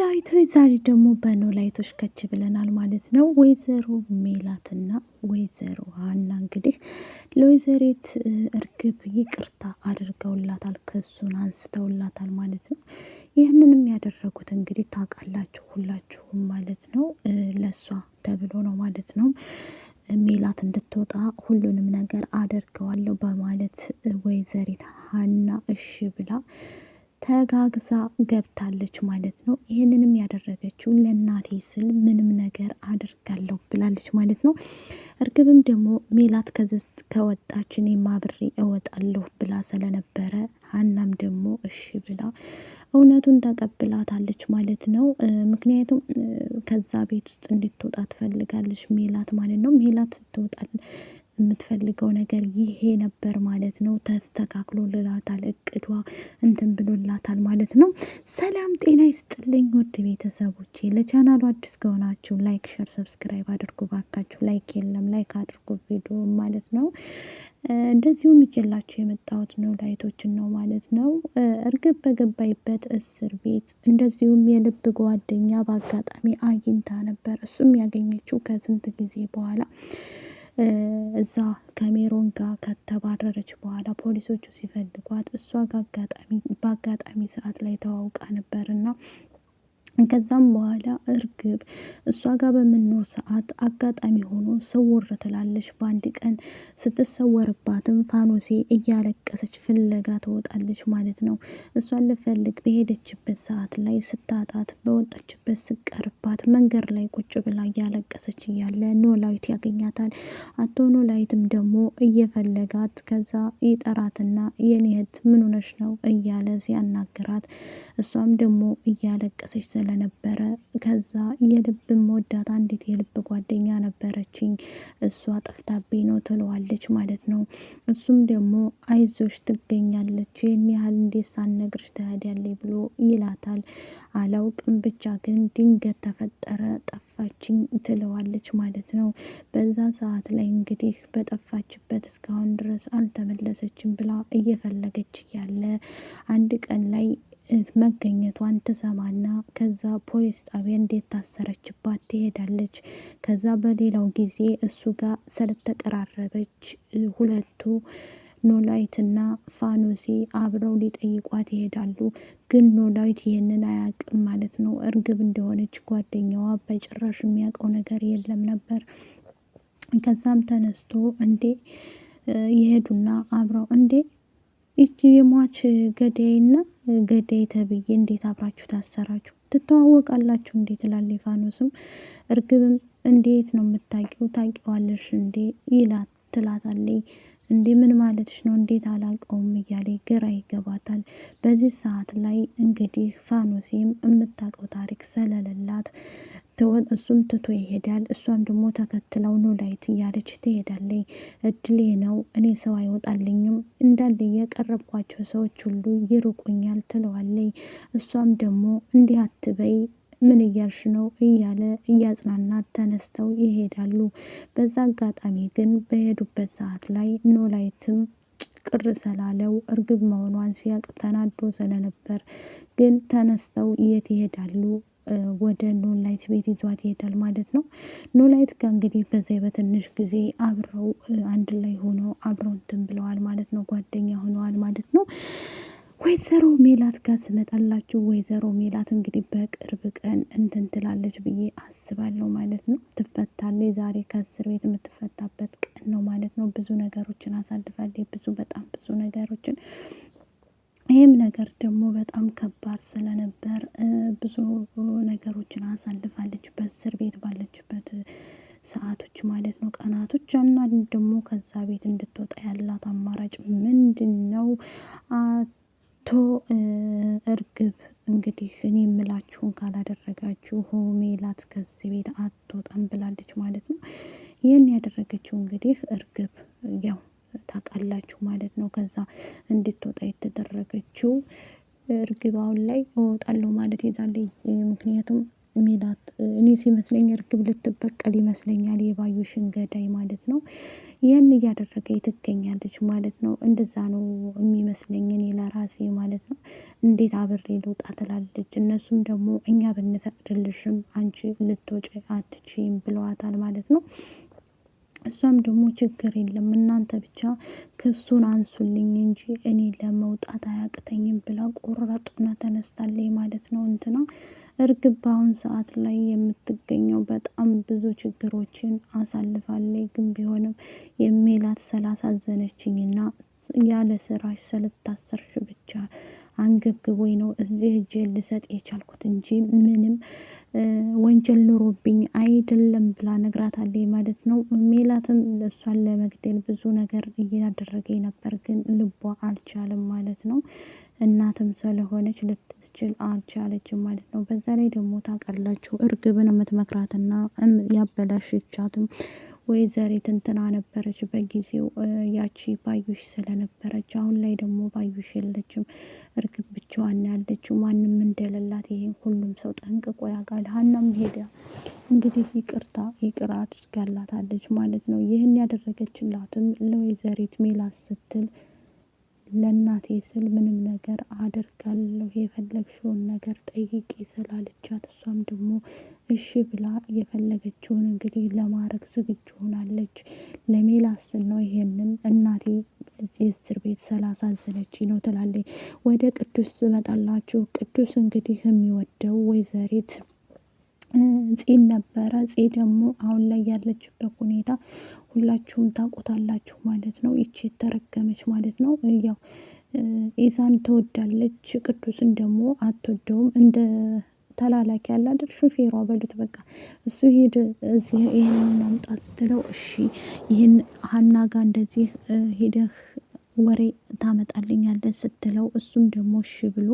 ኖላዊቶች ዛሬ ደግሞ በኖላዊቶች ከች ብለናል ማለት ነው። ወይዘሮ ሜላትና ወይዘሮ ሀና እንግዲህ ለወይዘሪት እርግብ ይቅርታ አድርገውላታል፣ ክሱን አንስተውላታል ማለት ነው። ይህንንም ያደረጉት እንግዲህ ታውቃላችሁ ሁላችሁም ማለት ነው፣ ለሷ ተብሎ ነው ማለት ነው። ሜላት እንድትወጣ ሁሉንም ነገር አደርገዋለሁ በማለት ወይዘሪት ሀና እሺ ብላ ተጋግዛ ገብታለች ማለት ነው። ይህንንም ያደረገችው ለእናቴ ስል ምንም ነገር አድርጋለሁ ብላለች ማለት ነው። እርግብም ደግሞ ሜላት ከዚህ ከወጣች እኔም አብሬ እወጣለሁ ብላ ስለነበረ ሀናም ደግሞ እሺ ብላ እውነቱን ተቀብላታለች ማለት ነው። ምክንያቱም ከዛ ቤት ውስጥ እንድትወጣ ትፈልጋለች ሜላት ማለት ነው። ሜላት ስትወጣ የምትፈልገው ነገር ይሄ ነበር ማለት ነው። ተስተካክሎላታል፣ እቅዷ እንትን ብሎላታል ማለት ነው። ሰላም ጤና ይስጥልኝ ውድ ቤተሰቦቼ፣ ለቻናሉ አዲስ ከሆናችሁ ላይክ፣ ሸር፣ ሰብስክራይብ አድርጉ ባካችሁ። ላይክ የለም ላይክ አድርጉ ቪዲዮ ማለት ነው። እንደዚሁም ይዤላችሁ የመጣሁት ኖላዊቶችን ነው ማለት ነው። እርግብ በገባይበት እስር ቤት እንደዚሁም የልብ ጓደኛ በአጋጣሚ አግኝታ ነበር። እሱም ያገኘችው ከስንት ጊዜ በኋላ እዛ ከሜሮን ጋር ከተባረረች በኋላ ፖሊሶቹ ሲፈልጓት እሷ በአጋጣሚ ሰዓት ላይ ተዋውቃ ነበርና ከዛም በኋላ እርግብ እሷ ጋር በምንኖር ሰዓት አጋጣሚ ሆኖ ስውር ትላለች። በአንድ ቀን ስትሰወርባትም ፋኖሴ እያለቀሰች ፍለጋ ትወጣለች ማለት ነው። እሷን ልፈልግ በሄደችበት ሰዓት ላይ ስታጣት በወጣችበት ስቀርባት መንገድ ላይ ቁጭ ብላ እያለቀሰች እያለ ኖላዊት ያገኛታል። አቶ ኖላዊትም ደግሞ እየፈለጋት ከዛ ይጠራትና የኔ እህት ምን ሆነሽ ነው እያለ ሲያናግራት እሷም ደግሞ እያለቀሰች ስለነበረ ከዛ የልብ መወዳት አንዲት የልብ ጓደኛ ነበረችኝ እሷ ጠፍታብኝ ነው ትለዋለች ማለት ነው። እሱም ደግሞ አይዞሽ ትገኛለች፣ ይህን ያህል እንዴት ሳትነግርሽ ትሄዳለች ብሎ ይላታል። አላውቅም ብቻ ግን ድንገት ተፈጠረ ጠፋችኝ ትለዋለች ማለት ነው። በዛ ሰዓት ላይ እንግዲህ በጠፋችበት እስካሁን ድረስ አልተመለሰችም ብላ እየፈለገች ያለ አንድ ቀን ላይ መገኘቷን ትሰማና ከዛ ፖሊስ ጣቢያ እንዴት ታሰረችባት ትሄዳለች። ከዛ በሌላው ጊዜ እሱ ጋር ስለተቀራረበች ሁለቱ ኖላዊትና ፋኖሴ አብረው ሊጠይቋት ይሄዳሉ። ግን ኖላዊት ይህንን አያውቅም ማለት ነው። እርግብ እንደሆነች ጓደኛዋ በጭራሽ የሚያውቀው ነገር የለም ነበር። ከዛም ተነስቶ እንዴ ይሄዱና አብረው እንዴ ይቺ የሟች ገዳይና ገዳይ ተብዬ እንዴት አብራችሁ ታሰራችሁ? ትተዋወቃላችሁ እንዴት ትላለች ፋኖስም። እርግብም እንዴት ነው የምታውቂው? ታውቂዋለሽ እንዴ ይላት ትላታለች። እንዴ ምን ማለትሽ ነው? እንዴት አላውቀውም እያለ ግራ ይገባታል። በዚህ ሰዓት ላይ እንግዲህ ፋኖሴም የምታውቀው ታሪክ ስለሌላት እሱም ትቶ ይሄዳል። እሷም ደግሞ ተከትለው ኖላዊት እያለች ትሄዳለች። እድሌ ነው እኔ ሰው አይወጣልኝም እንዳለ የቀረብኳቸው ሰዎች ሁሉ ይርቁኛል ትለዋለች። እሷም ደግሞ እንዲህ አትበይ ምን እያልሽ ነው እያለ እያጽናናት ተነስተው ይሄዳሉ። በዛ አጋጣሚ ግን በሄዱበት ሰዓት ላይ ኖላዊትም ቅር ስላለው እርግብ መሆኗን ሲያቅ ተናዶ ስለነበር ግን ተነስተው የት ይሄዳሉ? ወደ ኖላዊት ቤት ይዟት ይሄዳል ማለት ነው። ኖላዊት ጋር እንግዲህ በዛ በትንሽ ጊዜ አብረው አንድ ላይ ሆነው አብረው እንትን ብለዋል ማለት ነው። ጓደኛ ሆነዋል ማለት ነው። ወይዘሮ ሜላት ጋር ስመጣላችሁ ወይዘሮ ሜላት እንግዲህ በቅርብ ቀን እንትን ትላለች ብዬ አስባለሁ ማለት ነው። ትፈታለች። ዛሬ ከእስር ቤት የምትፈታበት ቀን ነው ማለት ነው። ብዙ ነገሮችን አሳልፋለች፣ በጣም ብዙ ነገሮችን። ይህም ነገር ደግሞ በጣም ከባድ ስለነበር ብዙ ነገሮችን አሳልፋለች በእስር ቤት ባለችበት ሰዓቶች ማለት ነው፣ ቀናቶች። እና ደግሞ ከዛ ቤት እንድትወጣ ያላት አማራጭ ምንድን ነው? አቶ እርግብ እንግዲህ እኔ የምላችሁን ካላደረጋችሁ ሜላት ከዚህ ቤት አትወጣም ብላለች ማለት ነው። ይህን ያደረገችው እንግዲህ እርግብ ያው ታውቃላችሁ ማለት ነው። ከዛ እንድትወጣ የተደረገችው እርግብ አሁን ላይ እወጣለሁ ማለት ይዛለች። ምክንያቱም ሜላት እኔ ሲመስለኝ እርግብ ልትበቀል ይመስለኛል የባዩሽን ገዳይ ማለት ነው። ያን እያደረገ ትገኛለች ማለት ነው። እንደዛ ነው የሚመስለኝ እኔ ለራሴ ማለት ነው። እንዴት አብሬ ልውጣ ትላለች። እነሱም ደግሞ እኛ ብንፈቅድልሽም አንቺ ልትወጪ አትችይም ብለዋታል ማለት ነው። እሷም ደግሞ ችግር የለም እናንተ ብቻ ክሱን አንሱልኝ እንጂ እኔ ለመውጣት አያቅተኝም ብላ ቆረጡና ተነስታለች ማለት ነው። እንትና እርግብ በአሁን ሰዓት ላይ የምትገኘው በጣም ብዙ ችግሮችን አሳልፋለች። ግን ቢሆንም የሜላት ስላሳዘነችኝና ያለ ስራሽ ስለታሰርሽ ብቻ አንገብግቦኝ ነው እዚህ እጄን ልሰጥ የቻልኩት እንጂ ምንም ወንጀል ኑሮብኝ አይደለም ብላ ነግራታለች ማለት ነው። ሜላትም እሷን ለመግደል ብዙ ነገር እያደረገኝ ነበር፣ ግን ልቧ አልቻለም ማለት ነው። እናትም ስለሆነች ልትችል አልቻለችም ማለት ነው። በዛ ላይ ደግሞ ታውቃላችሁ እርግብን የምትመክራትና ያበላሸቻትም ወይዘሪት እንትና ነበረች በጊዜው ያቺ ባዩሽ ስለነበረች። አሁን ላይ ደግሞ ባዩሽ የለችም፣ እርግብ ብቻዋን ያለችው ማንም እንደሌላት ይሄን ሁሉም ሰው ጠንቅቆ ያውቃል። ሀናም ሄዳ እንግዲህ ይቅር አድርጋላታለች ማለት ነው። ይህን ያደረገችላትም ለወይዘሪት ሜላት ስትል ለእናቴ ስል ምንም ነገር አደርጋለሁ የፈለግሽውን ነገር ጠይቂ ስላለቻት እሷም ደግሞ እሺ ብላ የፈለገችውን እንግዲህ ለማድረግ ዝግጁ ሆናለች። ለሜላት ስል ነው ይሄንን እናቴ እዚህ እስር ቤት ስላሳዘነችኝ ነው ትላለች። ወደ ቅዱስ ትመጣላችሁ። ቅዱስ እንግዲህ የሚወደው ወይዘሪት ፂን ነበረ። ፂ ደግሞ አሁን ላይ ያለችበት ሁኔታ ሁላችሁም ታውቁታላችሁ ማለት ነው። ይቺ የተረገመች ማለት ነው። ያው ኢሳን ትወዳለች፣ ቅዱስን ደግሞ አትወደውም። እንደ ተላላኪ ያለ አይደል ሹፌሯ በሉት በቃ እሱ ሄድ እዚህ ይሄንን አምጣ ስትለው እሺ ይሄን ሀና ጋር እንደዚህ ሄደህ ወሬ ታመጣልኛለህ ስትለው እሱም ደግሞ እሺ ብሎ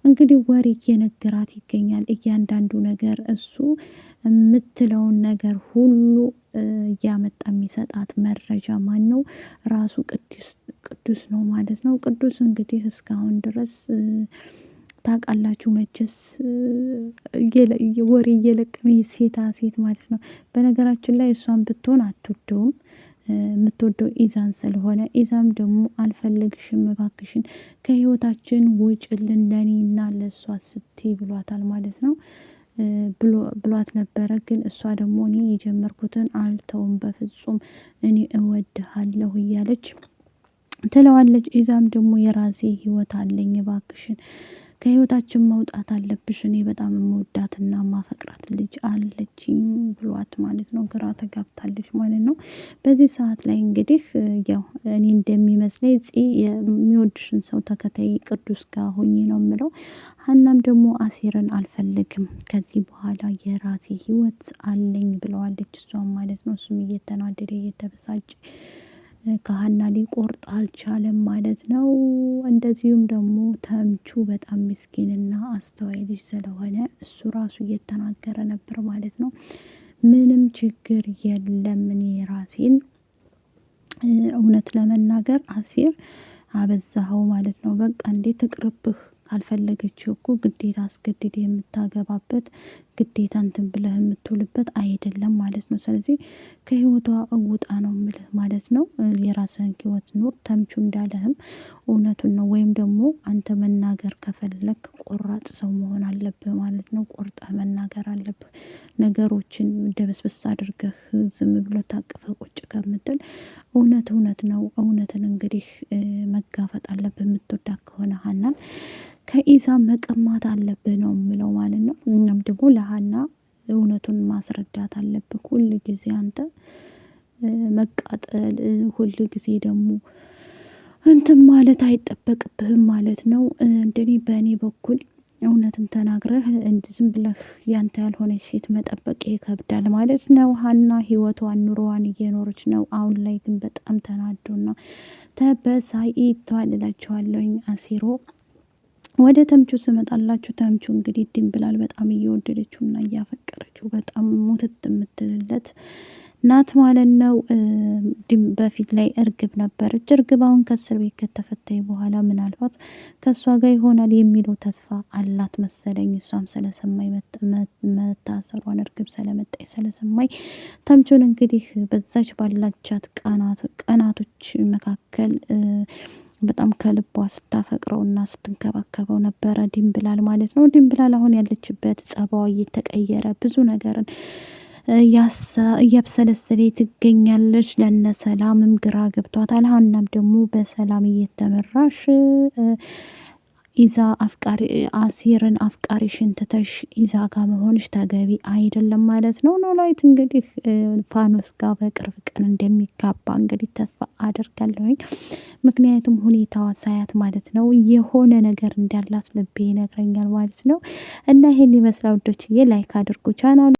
እንግዲህ ወሬ እየነገራት ይገኛል። እያንዳንዱ ነገር እሱ የምትለውን ነገር ሁሉ እያመጣ የሚሰጣት መረጃ ማን ነው? ራሱ ቅዱስ ነው ማለት ነው። ቅዱስ እንግዲህ እስካሁን ድረስ ታውቃላችሁ መቼስ ወሬ እየለቀመ ሴታ ሴት ማለት ነው። በነገራችን ላይ እሷን ብትሆን አትወደውም፣ የምትወደው ኢዛን ስለሆነ ኢዛም ደግሞ አልፈልግሽም እባክሽን ከህይወታችን ውጭልን ለኔና ለእሷ ስትይ ብሏታል ማለት ነው። ብሏት ነበረ። ግን እሷ ደግሞ እኔ የጀመርኩትን አልተውም በፍጹም እኔ እወድሃለሁ እያለች ትለዋለች። ኢዛም ደግሞ የራሴ ህይወት አለኝ እባክሽን ከህይወታችን መውጣት አለብሽ፣ እኔ በጣም የምወዳትና ማፈቅራት ልጅ አለችኝ ብሏት ማለት ነው። ግራ ተጋብታለች ማለት ነው። በዚህ ሰዓት ላይ እንግዲህ ያው እኔ እንደሚመስለኝ የሚወድሽን ሰው ተከታይ ቅዱስ ጋር ሆኜ ነው የምለው። ሀናም ደግሞ አሴርን አልፈልግም ከዚህ በኋላ የራሴ ህይወት አለኝ ብለዋለች እሷም ማለት ነው። እሱም እየተናደደ እየተበሳጨ ከሀና ሊቆርጥ አልቻለም ማለት ነው። እንደዚሁም ደግሞ ተምቹ በጣም ምስኪንና አስተዋይ ልጅ ስለሆነ እሱ ራሱ እየተናገረ ነበር ማለት ነው። ምንም ችግር የለም እኔ ራሴን እውነት ለመናገር አሴር አበዛኸው ማለት ነው። በቃ እንዴት ትቅርብህ ካልፈለገችው እኮ ግዴታ አስገድድ የምታገባበት ግዴታ እንትን ብለህ የምትውልበት አይደለም ማለት ነው። ስለዚህ ከህይወቷ እውጣ ነው የምልህ ማለት ነው። የራስህን ህይወት ኑር። ተምቹ እንዳለህም እውነቱን ነው። ወይም ደግሞ አንተ መናገር ከፈለክ ቆራጥ ሰው መሆን አለብህ ማለት ነው። ቆርጠህ መናገር አለብህ። ነገሮችን ደበስበስ አድርገህ ዝም ብሎ ታቅፈህ ቁጭ ከምትል እውነት ነው። እውነትን እንግዲህ መጋፈጥ አለብህ። የምትወዳት ከሆነ ሀናን ከኢሳም መቀማት አለብህ ነው የምለው ማለት ነው። እናም ደግሞ ለሀና እውነቱን ማስረዳት አለብህ። ሁል ጊዜ አንተ መቃጠል፣ ሁል ጊዜ ደግሞ እንትን ማለት አይጠበቅብህም ማለት ነው። እንደኔ በእኔ በኩል እውነትን ተናግረህ ዝም ብለህ ያንተ ያልሆነች ሴት መጠበቅ ይከብዳል ማለት ነው። ሀና ህይወቷን ኑሮዋን እየኖረች ነው። አሁን ላይ ግን በጣም ተናዶና ተበሳጭቷል እላችኋለሁኝ። አሲሮ ወደ ተምቹ ስመጣላችሁ ተምቹ እንግዲህ ድንብላል በጣም እየወደደችውና እያፈቀረችው በጣም ሙትት የምትልለት ናት ማለት ነው። በፊት ላይ እርግብ ነበረች። እርግብ አሁን ከእስር ቤት ከተፈታኝ በኋላ ምናልባት ከእሷ ጋር ይሆናል የሚለው ተስፋ አላት መሰለኝ። እሷም ስለሰማኝ መታሰሯን እርግብ ስለመጣኝ ስለሰማኝ ተምቹን እንግዲህ በዛች ባላቻት ቀናቶች መካከል በጣም ከልቧ ስታፈቅረውና ስትንከባከበው ነበረ ድንብላል ማለት ነው። ድንብላል አሁን ያለችበት ጸባዋ እየተቀየረ ብዙ ነገርን እያብሰለሰለ ትገኛለች። ለነ ሰላምም ግራ ገብቷታል። ሀናም ደግሞ በሰላም እየተመራሽ ኢዛ አፍቃሪ አሲርን አፍቃሪሽን ትተሽ ኢዛ ጋር መሆንሽ ተገቢ አይደለም ማለት ነው። ኖላዊት እንግዲህ ፋኖስ ጋር በቅርብ ቀን እንደሚጋባ እንግዲህ ተስፋ አደርጋለሁኝ። ምክንያቱም ሁኔታዋ ሳያት ማለት ነው የሆነ ነገር እንዳላት ልቤ ይነግረኛል ማለት ነው። እና ይሄን ይመስላል ውዶችዬ፣ ላይክ አድርጉ ቻናሉ